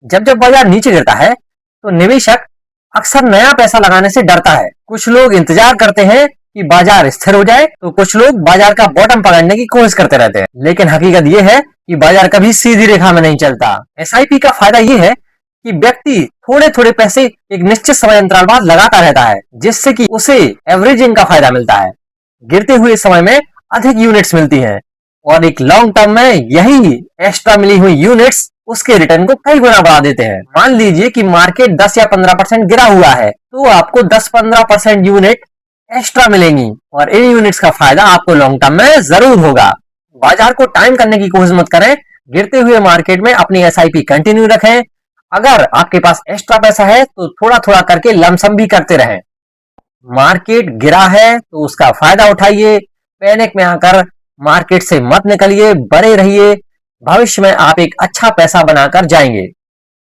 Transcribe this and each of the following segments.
जब जब बाजार नीचे गिरता है तो निवेशक अक्सर नया पैसा लगाने से डरता है। कुछ लोग इंतजार करते हैं कि बाजार स्थिर हो जाए, तो कुछ लोग बाजार का बॉटम पकड़ने की कोशिश करते रहते हैं। लेकिन हकीकत यह है कि बाजार कभी सीधी रेखा में नहीं चलता। एसआईपी का फायदा यह है कि व्यक्ति थोड़े थोड़े पैसे एक निश्चित समय अंतराल बाद लगाता रहता है, जिससे कि उसे एवरेजिंग का फायदा मिलता है। गिरते हुए समय में अधिक यूनिट्स मिलती हैं और एक लॉन्ग टर्म में यही एक्स्ट्रा मिली हुई यूनिट्स उसके रिटर्न को कई गुना बढ़ा देते हैं। मान लीजिए कि मार्केट 10 या 15% गिरा हुआ है, तो आपको 10-15% यूनिट एक्स्ट्रा मिलेंगी और इन यूनिट्स का फायदा आपको लॉन्ग टर्म में जरूर होगा। बाजार को टाइम करने की कोशिश मत करें। गिरते हुए मार्केट में अपनी एसआईपी कंटिन्यू रखें। अगर आपके पास एक्स्ट्रा पैसा है तो थोड़ा थोड़ा करके लमसम भी करते रहें। मार्केट गिरा है तो उसका फायदा उठाइए। पैनिक में आकर मार्केट से मत निकलिए, बने रहिए। भविष्य में आप एक अच्छा पैसा बनाकर जाएंगे।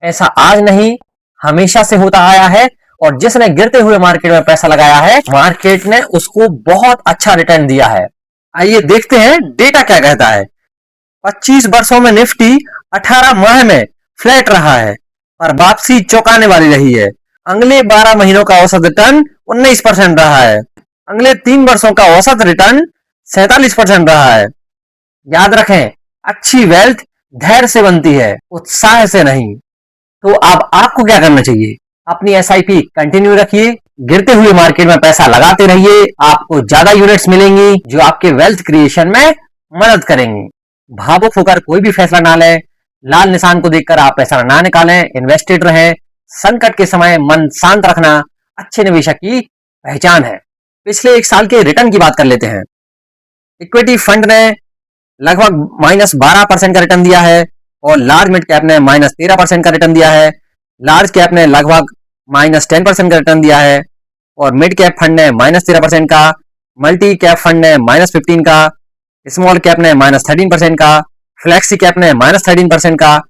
ऐसा आज नहीं, हमेशा से होता आया है और जिसने गिरते हुए मार्केट में पैसा लगाया है, मार्केट ने उसको बहुत अच्छा रिटर्न दिया है। आइए देखते हैं डेटा क्या कहता है। 25 वर्षों में निफ्टी 18 माह में फ्लैट रहा है, पर वापसी चौंकाने वाली रही है। अगले 12 महीनों का औसत रिटर्न 19% रहा है। अगले 3 वर्षों का औसत रिटर्न 47% रहा है। याद रखें, अच्छी वेल्थ धैर्य से बनती है, उत्साह से नहीं। तो अब आपको क्या करना चाहिए? अपनी एसआईपी कंटिन्यू रखिए, गिरते हुए मार्केट में पैसा लगाते रहिए। आपको ज्यादा यूनिट्स मिलेंगी जो आपके वेल्थ क्रिएशन में मदद करेंगी। भावुक होकर कोई भी फैसला ना लें, लाल निशान को देखकर आप पैसा ना निकालें। इन्वेस्टेड रहें। संकट के समय मन शांत रखना अच्छे निवेशक की पहचान है। पिछले एक साल के रिटर्न की बात कर लेते हैं। इक्विटी फंड ने लगभग -12% का रिटर्न दिया है और लार्ज मिड कैप ने -13% का रिटर्न दिया है। लार्ज कैप ने लगभग -10% का रिटर्न दिया है और मिड कैप फंड ने -13% का, मल्टी कैप फंड ने -15 का, स्मॉल कैप ने -13% का, फ्लैक्सी कैप ने -13% का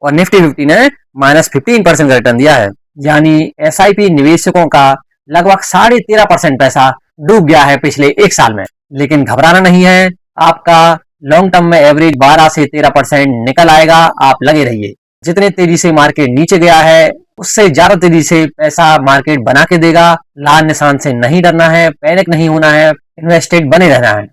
और निफ्टी 50 ने -15% का रिटर्न दिया है। यानी एसआईपी निवेशकों का लगभग 13.5% पैसा डूब गया है पिछले एक साल में। लेकिन घबराना नहीं है, आपका लॉन्ग टर्म में एवरेज 12 से 13% निकल आएगा। आप लगे रहिए। जितने तेजी से मार्केट नीचे गया है, उससे ज्यादा तेजी से पैसा मार्केट बना के देगा। लाल निशान से नहीं डरना है, पैनिक नहीं होना है, इन्वेस्टेड बने रहना है।